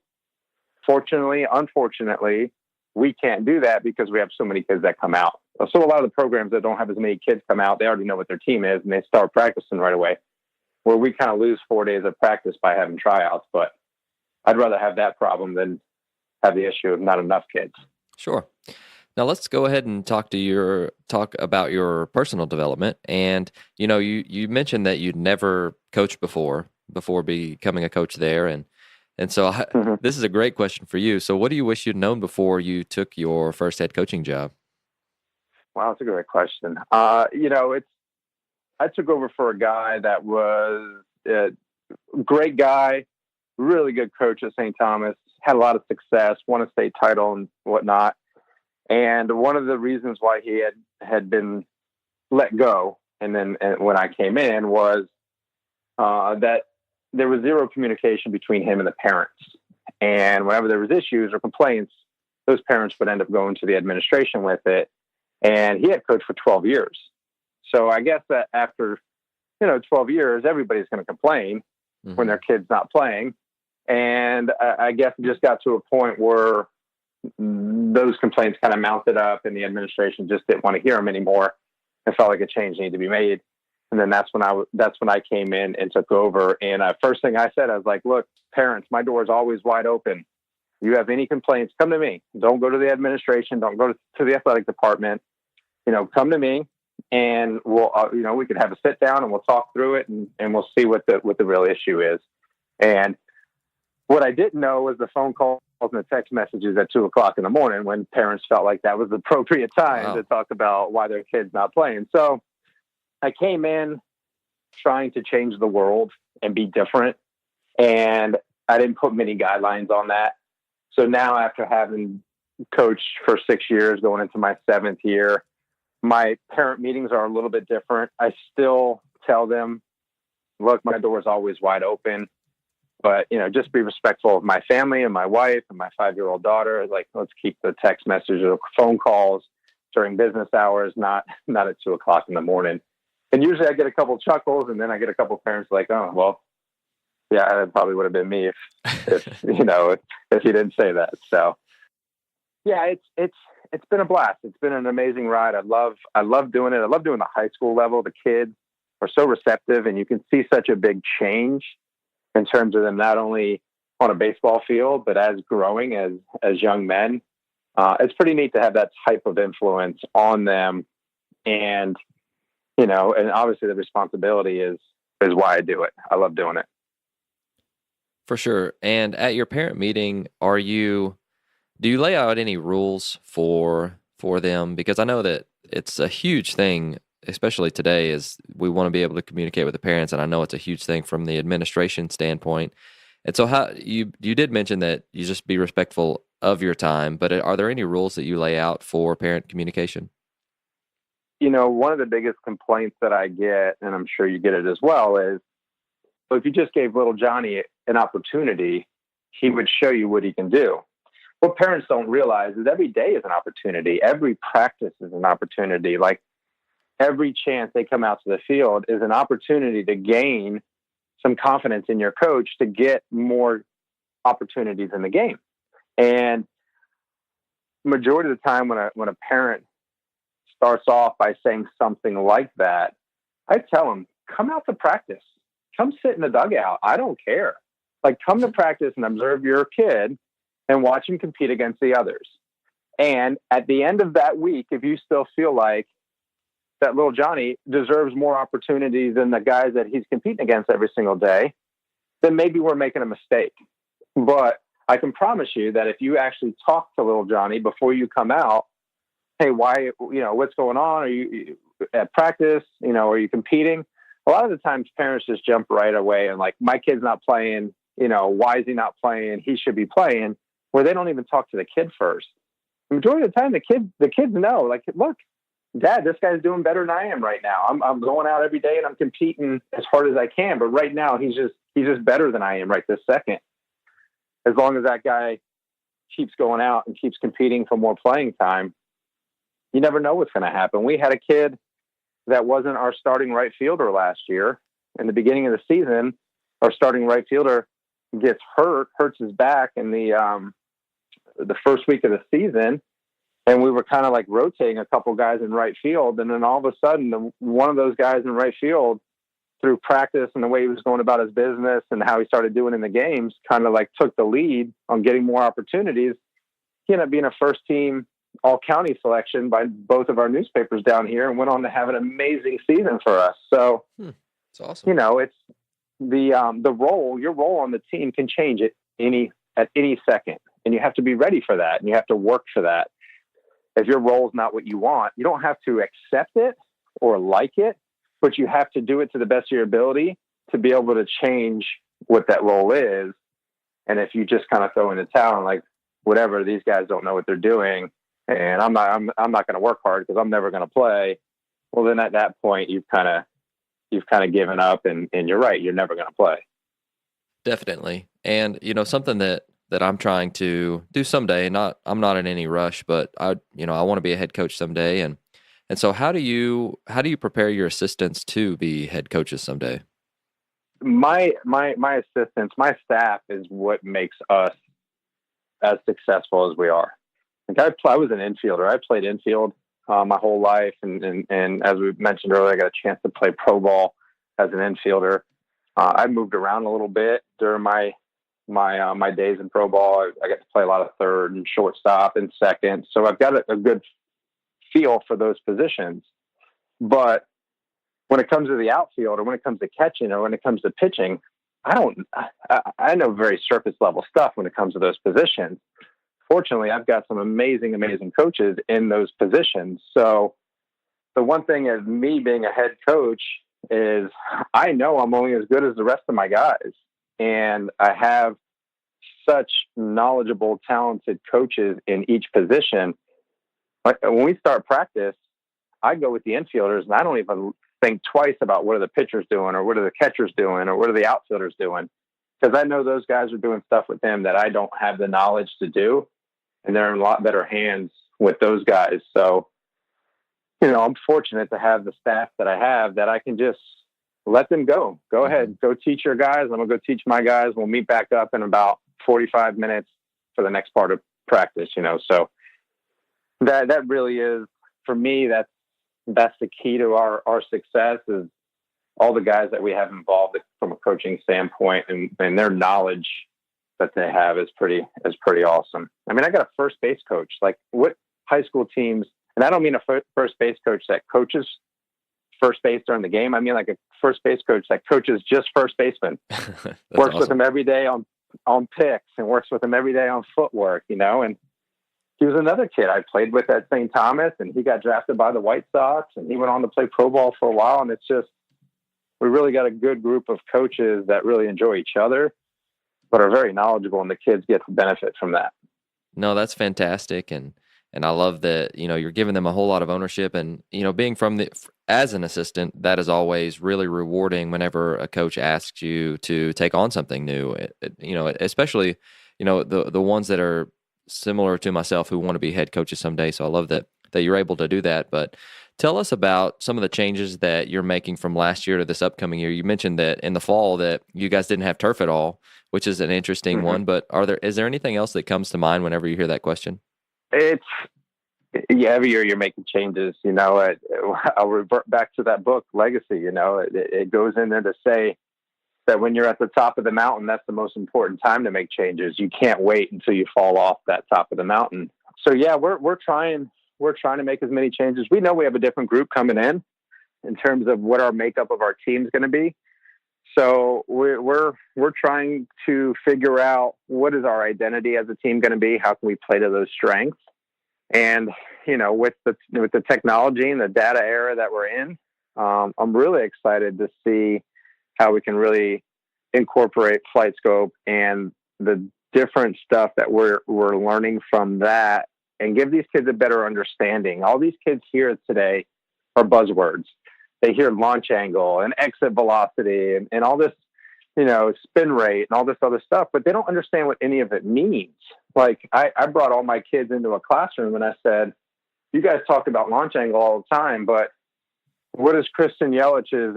Unfortunately, we can't do that because we have so many kids that come out. So a lot of the programs that don't have as many kids come out, they already know what their team is and they start practicing right away, where we kind of lose 4 days of practice by having tryouts. But I'd rather have that problem than have the issue of not enough kids. Sure. Now let's go ahead and talk about your personal development. And, you know, you mentioned that you'd never coached before becoming a coach there. And so this is a great question for you. So what do you wish you'd known before you took your first head coaching job? Wow, that's a great question. You know, I took over for a guy that was a great guy, really good coach at St. Thomas, had a lot of success, won a state title and whatnot. And one of the reasons why he had been let go, and when I came in, was that there was zero communication between him and the parents. And whenever there was issues or complaints, those parents would end up going to the administration with it. And he had coached for 12 years. So I guess that after, 12 years, everybody's going to complain when their kid's not playing. And I guess it just got to a point where those complaints kind of mounted up and the administration just didn't want to hear them anymore. It felt like a change needed to be made. And then that's when I came in and took over. And first thing I said, I was like, look, parents, my door is always wide open. You have any complaints, come to me. Don't go to the administration. Don't go to the athletic department. Come to me, and we'll, we could have a sit down and we'll talk through it, and we'll see what the real issue is. And what I didn't know was the phone calls and the text messages at 2:00 in the morning when parents felt like that was the appropriate time to talk about why their kid's not playing. So I came in trying to change the world and be different, and I didn't put many guidelines on that. So now, after having coached for 6 years, going into my 7th year, my parent meetings are a little bit different. I still tell them, look, my door is always wide open, but, just be respectful of my family and my wife and my 5-year-old daughter. Like, let's keep the text messages or phone calls during business hours, not at 2:00 in the morning. And usually I get a couple chuckles, and then I get a couple parents like, oh, well, yeah, that probably would have been me if if you didn't say that. So yeah, it's been a blast. It's been an amazing ride. I love doing it. I love doing the high school level. The kids are so receptive, and you can see such a big change in terms of them, not only on a baseball field, but as growing as young men. It's pretty neat to have that type of influence on them. And, and obviously the responsibility is why I do it. I love doing it. For sure. And at your parent meeting, do you lay out any rules for them? Because I know that it's a huge thing, especially today, is we want to be able to communicate with the parents. And I know it's a huge thing from the administration standpoint. And so how you did mention that you just be respectful of your time, but are there any rules that you lay out for parent communication? One of the biggest complaints that I get, and I'm sure you get it as well, is, so if you just gave little Johnny an opportunity, he would show you what he can do. What parents don't realize is every day is an opportunity. Every practice is an opportunity. Like, every chance they come out to the field is an opportunity to gain some confidence in your coach to get more opportunities in the game. And majority of the time when a parent starts off by saying something like that, I tell them, come out to practice. Come sit in the dugout. I don't care. Like, come to practice and observe your kid and watch him compete against the others. And at the end of that week, if you still feel like that little Johnny deserves more opportunities than the guys that he's competing against every single day, then maybe we're making a mistake. But I can promise you that if you actually talk to little Johnny before you come out, hey, why, what's going on? Are you at practice? Are you competing? A lot of the times parents just jump right away and like, my kid's not playing, why is he not playing? He should be playing, where they don't even talk to the kid first. The majority of the time, the kids know, like, look, Dad, this guy's doing better than I am right now. I'm going out every day and I'm competing as hard as I can, but right now he's just better than I am right this second. As long as that guy keeps going out and keeps competing for more playing time, you never know what's going to happen. We had a kid that wasn't our starting right fielder last year. In the beginning of the season, our starting right fielder gets hurts his back in the first week of the season. And we were kind of like rotating a couple guys in right field. And then all of a sudden, one of those guys in right field, through practice and the way he was going about his business and how he started doing in the games, kind of like took the lead on getting more opportunities. He ended up being a first team all-county selection by both of our newspapers down here and went on to have an amazing season for us. So, it's awesome. It's your role on the team can change at any second. And you have to be ready for that. And you have to work for that. If your role is not what you want, you don't have to accept it or like it, but you have to do it to the best of your ability to be able to change what that role is. And if you just kind of throw in the towel and like, whatever, these guys don't know what they're doing, and I'm not going to work hard because I'm never going to play. Well, then at that point, you've kind of given up, and you're right, you're never going to play. Definitely. And, something that I'm trying to do someday, I'm not in any rush, but I want to be a head coach someday. And And so how do you prepare your assistants to be head coaches someday? My assistants, my staff is what makes us as successful as we are. Like I was an infielder. I played infield my whole life, and as we mentioned earlier, I got a chance to play pro ball as an infielder. I moved around a little bit during my days in pro ball. I got to play a lot of third and shortstop and second, so I've got a good feel for those positions. But when it comes to the outfield, or when it comes to catching, or when it comes to pitching, I know very surface level stuff when it comes to those positions. Fortunately, I've got some amazing coaches in those positions. So the one thing as me being a head coach is I know I'm only as good as the rest of my guys. And I have such knowledgeable, talented coaches in each position. When we start practice, I go with the infielders and I don't even think twice about what are the pitchers doing, or what are the catchers doing, or what are the outfielders doing. Because I know those guys are doing stuff with them that I don't have the knowledge to do. And they're in a lot better hands with those guys. So, I'm fortunate to have the staff that I have, that I can just let them go. Go ahead, go teach your guys. I'm going to go teach my guys. We'll meet back up in about 45 minutes for the next part of practice, So that really is, for me, that's the key to our success, is all the guys that we have involved from a coaching standpoint, and their knowledge that they have is pretty awesome. I mean, I got a first base coach. Like, what high school teams, and I don't mean a first base coach that coaches first base during the game. I mean, like a first base coach that coaches just first baseman, works awesome with them every day on picks, and works with them every day on footwork, and he was another kid I played with at St. Thomas, and he got drafted by the White Sox, and he went on to play pro ball for a while. And it's just, we really got a good group of coaches that really enjoy each other, but are very knowledgeable, and the kids get to benefit from that. No, that's fantastic. And I love that, you're giving them a whole lot of ownership, and, being as an assistant, that is always really rewarding whenever a coach asks you to take on something new, especially, the ones that are similar to myself who want to be head coaches someday. So I love that you're able to do that. But tell us about some of the changes that you're making from last year to this upcoming year. You mentioned that in the fall that you guys didn't have turf at all, which is an interesting one, but is there anything else that comes to mind whenever you hear that question? Every year you're making changes, I'll revert back to that book, Legacy, it goes in there to say that when you're at the top of the mountain, that's the most important time to make changes. You can't wait until you fall off that top of the mountain. So yeah, we're trying to make as many changes. We know we have a different group coming in terms of what our makeup of our team is going to be. So we're trying to figure out what is our identity as a team going to be. How can we play to those strengths? And with the technology and the data era that we're in, I'm really excited to see how we can really incorporate flight scope and the different stuff that we're learning from that, and give these kids a better understanding. All these kids here today are buzzwords. They hear launch angle and exit velocity and all this, spin rate and all this other stuff, but they don't understand what any of it means. Like I brought all my kids into a classroom and I said, you guys talk about launch angle all the time, but what is Christian Yelich's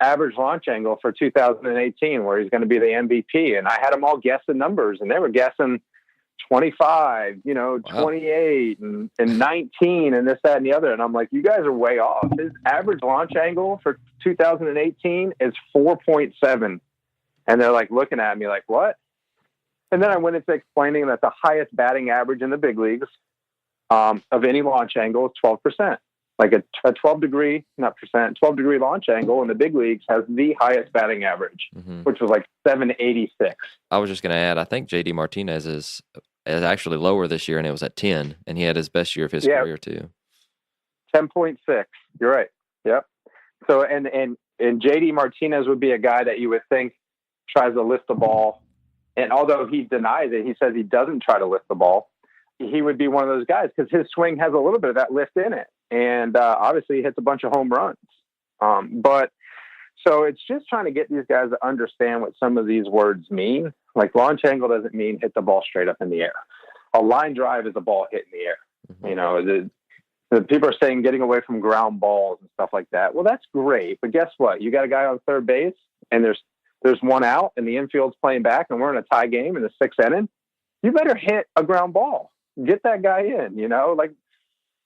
average launch angle for 2018, where he's going to be the MVP? And I had them all guess the numbers, and they were guessing 25, wow, 28 and 19 and this, that, and the other. And I'm like, you guys are way off. His average launch angle for 2018 is 4.7. And they're like looking at me like, what? And then I went into explaining that the highest batting average in the big leagues of any launch angle is 12%. Like a 12 degree launch angle in the big leagues has the highest batting average, which was like 786. I was just going to add, I think JD Martinez is actually lower this year, and it was at 10, and he had his best year of his career too. 10.6. You're right. Yep. So, and JD Martinez would be a guy that you would think tries to lift the ball. And although he denies it, he says he doesn't try to lift the ball. He would be one of those guys because his swing has a little bit of that lift in it. And obviously he hits a bunch of home runs. But so it's just trying to get these guys to understand what some of these words mean. Like launch angle doesn't mean hit the ball straight up in the air. A line drive is a ball hit in the air. people are saying getting away from ground balls and stuff like that. Well, that's great. But guess what? You got a guy on third base and there's one out and the infield's playing back and we're in a tie game in the sixth inning. You better hit a ground ball. Get that guy in, like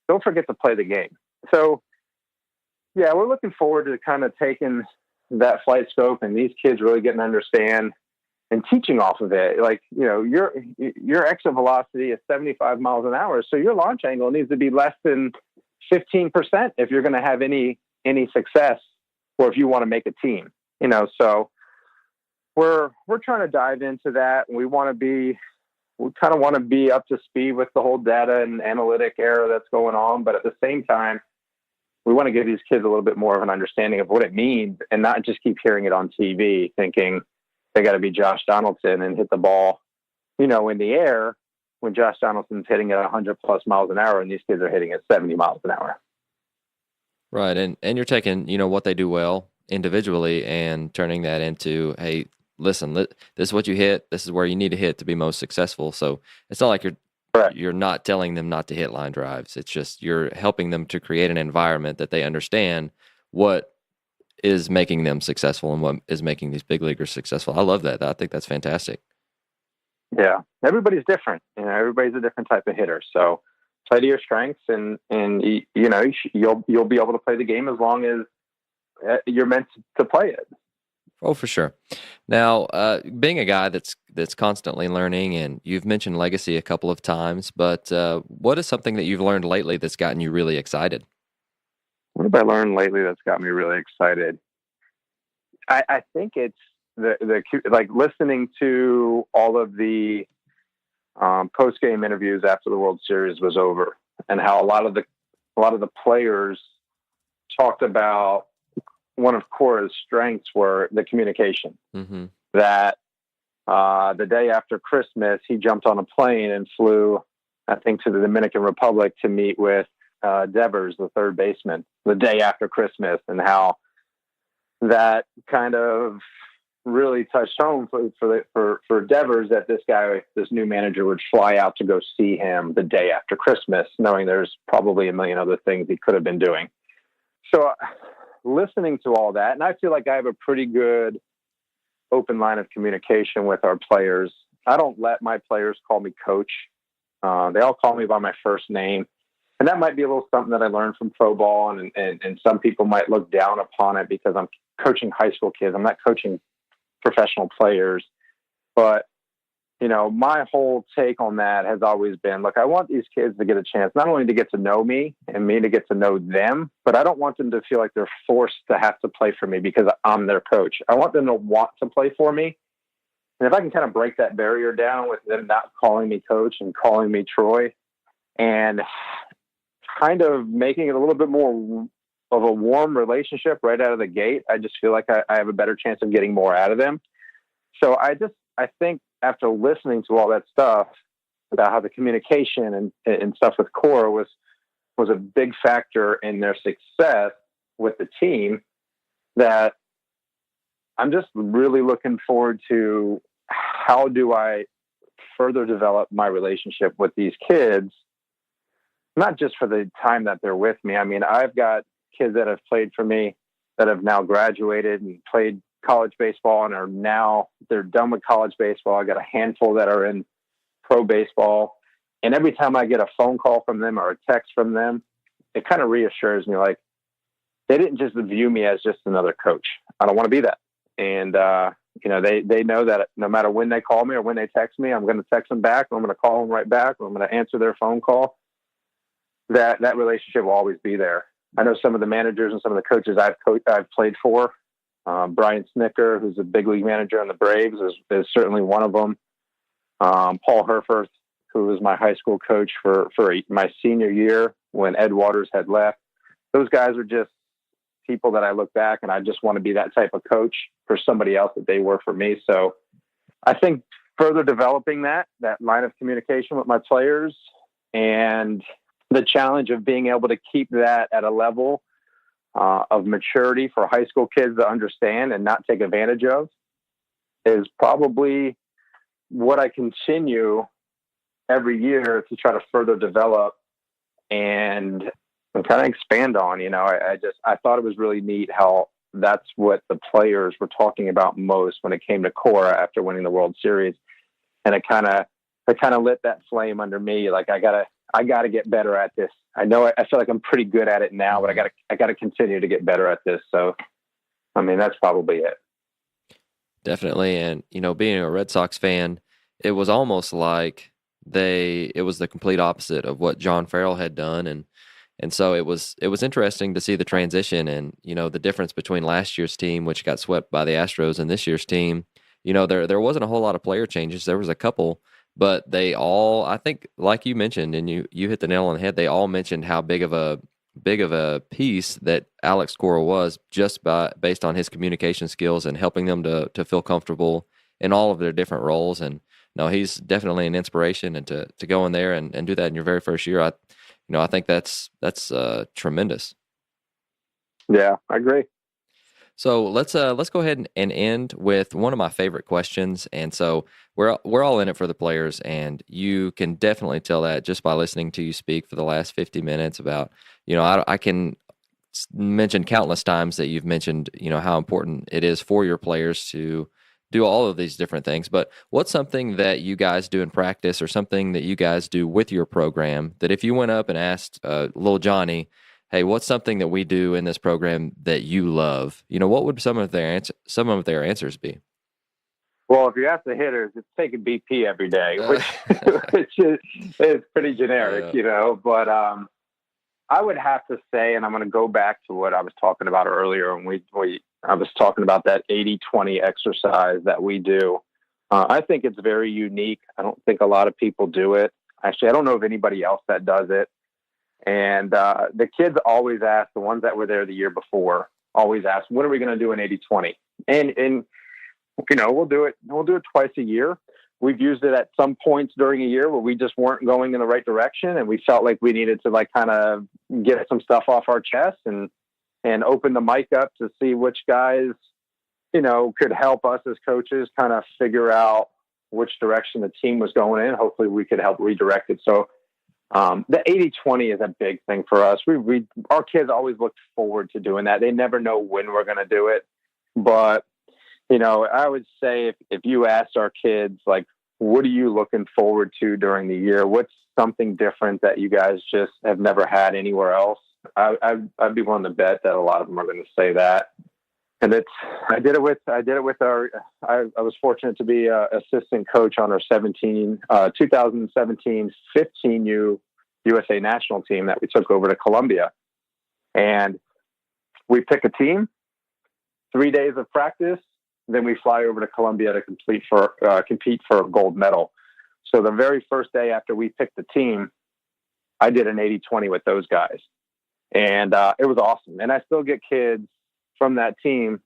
don't forget to play the game. So yeah, we're looking forward to kind of taking that flight scope and these kids really getting to understand and teaching off of it. Like, your exit velocity is 75 miles an hour. So your launch angle needs to be less than 15% if you're going to have any success or if you want to make a team, so we're trying to dive into that. And we kind of want to be up to speed with the whole data and analytic era that's going on. But at the same time, we want to give these kids a little bit more of an understanding of what it means and not just keep hearing it on TV thinking they got to be Josh Donaldson and hit the ball, in the air when Josh Donaldson's hitting at 100 plus miles an hour and these kids are hitting at 70 miles an hour. Right. And you're taking, what they do well individually and turning that into, hey, listen, this is what you hit. This is where you need to hit to be most successful. So it's not like you're not telling them not to hit line drives. It's just you're helping them to create an environment that they understand what is making them successful and what is making these big leaguers successful. I love that. I think that's fantastic. Yeah, everybody's different. Everybody's a different type of hitter. So play to your strengths, and you'll be able to play the game as long as you're meant to play it. Oh, for sure. Now, being a guy that's constantly learning, and you've mentioned legacy a couple of times, but what is something that you've learned lately that's gotten you really excited? What have I learned lately that's got me really excited? I think it's the like listening to all of the post-game interviews after the World Series was over, and how a lot of the players talked about one of Cora's strengths were the communication. Mm-hmm. That the day after Christmas, he jumped on a plane and flew, I think, to the Dominican Republic to meet with Devers, the third baseman, the day after Christmas, and how that kind of really touched home for Devers that this new manager would fly out to go see him the day after Christmas, knowing there's probably a million other things he could have been doing. So listening to all that, and I feel like I have a pretty good open line of communication with our players. I don't let my players call me coach. They all call me by my first name. And that might be a little something that I learned from pro ball, and some people might look down upon it because I'm coaching high school kids. I'm not coaching professional players. But, my whole take on that has always been, look, I want these kids to get a chance, not only to get to know me and me to get to know them, but I don't want them to feel like they're forced to have to play for me because I'm their coach. I want them to want to play for me. And if I can kind of break that barrier down with them not calling me coach and calling me Troy, and kind of making it a little bit more of a warm relationship right out of the gate, I just feel like I have a better chance of getting more out of them. So I think after listening to all that stuff about how the communication and stuff with Cora was a big factor in their success with the team, that I'm just really looking forward to how do I further develop my relationship with these kids, not just for the time that they're with me. I mean, I've got kids that have played for me that have now graduated and played college baseball and they're done with college baseball. I got a handful that are in pro baseball. And every time I get a phone call from them or a text from them, it kind of reassures me, like, they didn't just view me as just another coach. I don't want to be that. And, they know that no matter when they call me or when they text me, I'm going to text them back, or I'm going to call them right back, or I'm going to answer their phone call. That relationship will always be there. I know some of the managers and some of the coaches I've played for. Brian Snicker, who's a big league manager on the Braves, is certainly one of them. Paul Herfurth, who was my high school coach for my senior year when Ed Waters had left. Those guys are just people that I look back and I just want to be that type of coach for somebody else that they were for me. So I think further developing that line of communication with my players, and the challenge of being able to keep that at a level of maturity for high school kids to understand and not take advantage of, is probably what I continue every year to try to further develop and kind of expand on. I thought it was really neat how that's what the players were talking about most when it came to Cora after winning the World Series. And it kind of lit that flame under me. Like, I gotta get better at this. I feel like I'm pretty good at it now, but I gotta continue to get better at this. So, I mean, that's probably it. Definitely. And, being a Red Sox fan, it was almost like it was the complete opposite of what John Farrell had done. And so it was interesting to see the transition and, the difference between last year's team, which got swept by the Astros, and this year's team. There wasn't a whole lot of player changes. There was a couple, but they all, I think, like you mentioned, and you hit the nail on the head, they all mentioned how big of a piece that Alex Cora was, just based on his communication skills and helping them to feel comfortable in all of their different roles. And no, he's definitely an inspiration, and to go in there and do that in your very first year, I think that's tremendous. Yeah, I agree. So let's go ahead and end with one of my favorite questions. And so we're all in it for the players, and you can definitely tell that just by listening to you speak for the last 50 minutes about, I can mention countless times that you've mentioned, how important it is for your players to do all of these different things. But what's something that you guys do in practice, or something that you guys do with your program, that if you went up and asked little Johnny, hey, what's something that we do in this program that you love? What would some of their answers be? Well, if you ask the hitters, it's taking BP every day, which is pretty generic, But I would have to say, and I'm going to go back to what I was talking about earlier, and I was talking about that 80-20 exercise that we do. I think it's very unique. I don't think a lot of people do it. Actually, I don't know of anybody else that does it. And the kids always ask, the ones that were there the year before, always ask, when are we going to do an 80-20? And we'll do it twice a year. We've used it at some points during a year where we just weren't going in the right direction, and we felt like we needed to kind of get some stuff off our chest and open the mic up to see which guys, could help us as coaches kind of figure out which direction the team was going in. Hopefully we could help redirect it. So the 80-20 is a big thing for us. Our kids always look forward to doing that. They never know when we're going to do it. But, I would say if you ask our kids, like, what are you looking forward to during the year? What's something different that you guys just have never had anywhere else? I'd be willing to bet that a lot of them are going to say that. And I did it with our, I was fortunate to be assistant coach on our 2017 15U USA national team that we took over to Colombia. And we pick a team, 3 days of practice, then we fly over to Colombia to compete for a gold medal. So the very first day after we picked the team, I did an 80-20 with those guys. And it was awesome. And I still get kids from that team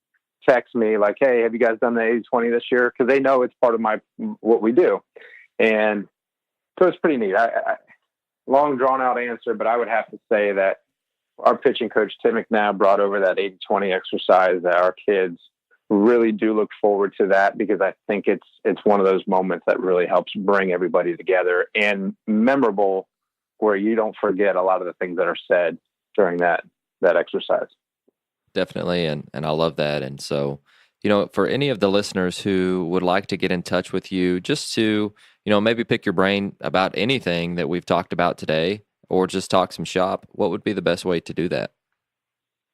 text me like, hey, have you guys done the 80-20 this year? Because they know it's part of what we do. And so it's pretty neat. Long drawn out answer, but I would have to say that our pitching coach, Tim McNabb, brought over that 80-20 exercise that our kids really do look forward to that, because I think it's one of those moments that really helps bring everybody together and memorable, where you don't forget a lot of the things that are said during that exercise. Definitely. And I love that. And so, for any of the listeners who would like to get in touch with you, just to, maybe pick your brain about anything that we've talked about today, or just talk some shop, what would be the best way to do that?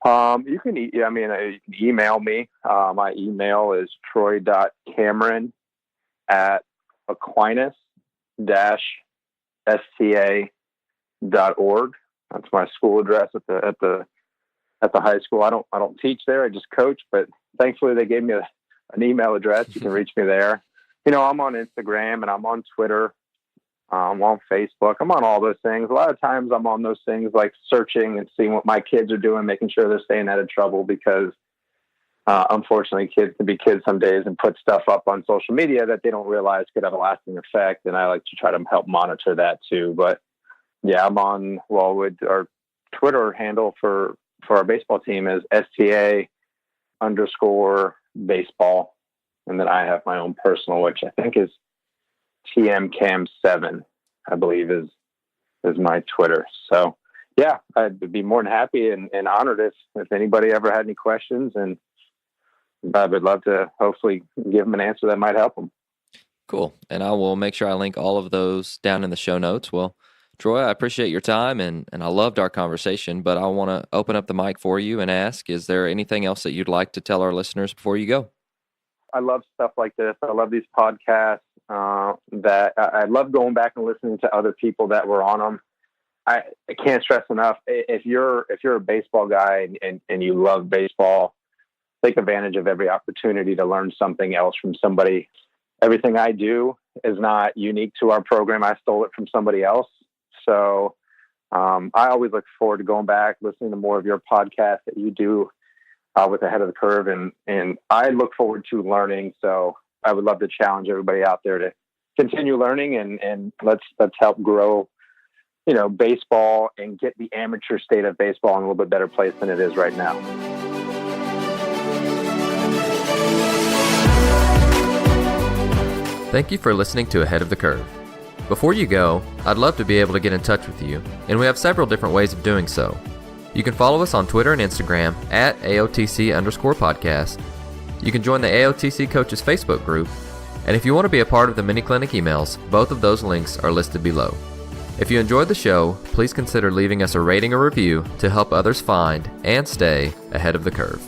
You can email me. My email is troy.cameron@aquinas-sta.org. That's my school address at the high school. I don't teach there. I just coach, but thankfully they gave me an email address. You can reach me there. I'm on Instagram and I'm on Twitter. I'm on Facebook. I'm on all those things. A lot of times I'm on those things like searching and seeing what my kids are doing, making sure they're staying out of trouble, because unfortunately kids can be kids some days and put stuff up on social media that they don't realize could have a lasting effect. And I like to try to help monitor that too. But yeah, I'm on Wallwood. Our Twitter handle for our baseball team is STA_baseball. And then I have my own personal, which I think is TMCam7, I believe is my Twitter. So Yeah, I'd be more than happy and honored if anybody ever had any questions, and I would love to hopefully give them an answer that might help them. Cool. And I will make sure I link all of those down in the show notes. Well, Troy, I appreciate your time and I loved our conversation, but I want to open up the mic for you and ask, is there anything else that you'd like to tell our listeners before you go? I love stuff like this. I love these podcasts that I love going back and listening to other people that were on them. I can't stress enough. If you're a baseball guy and you love baseball, take advantage of every opportunity to learn something else from somebody. Everything I do is not unique to our program. I stole it from somebody else. So I always look forward to going back, listening to more of your podcasts that you do with Ahead of the Curve. And I look forward to learning. So I would love to challenge everybody out there to continue learning and let's help grow, baseball and get the amateur state of baseball in a little bit better place than it is right now. Thank you for listening to Ahead of the Curve. Before you go, I'd love to be able to get in touch with you, and we have several different ways of doing so. You can follow us on Twitter and Instagram at AOTC_podcast. You can join the AOTC Coaches Facebook group, and if you want to be a part of the mini clinic emails, both of those links are listed below. If you enjoyed the show, please consider leaving us a rating or review to help others find and stay ahead of the curve.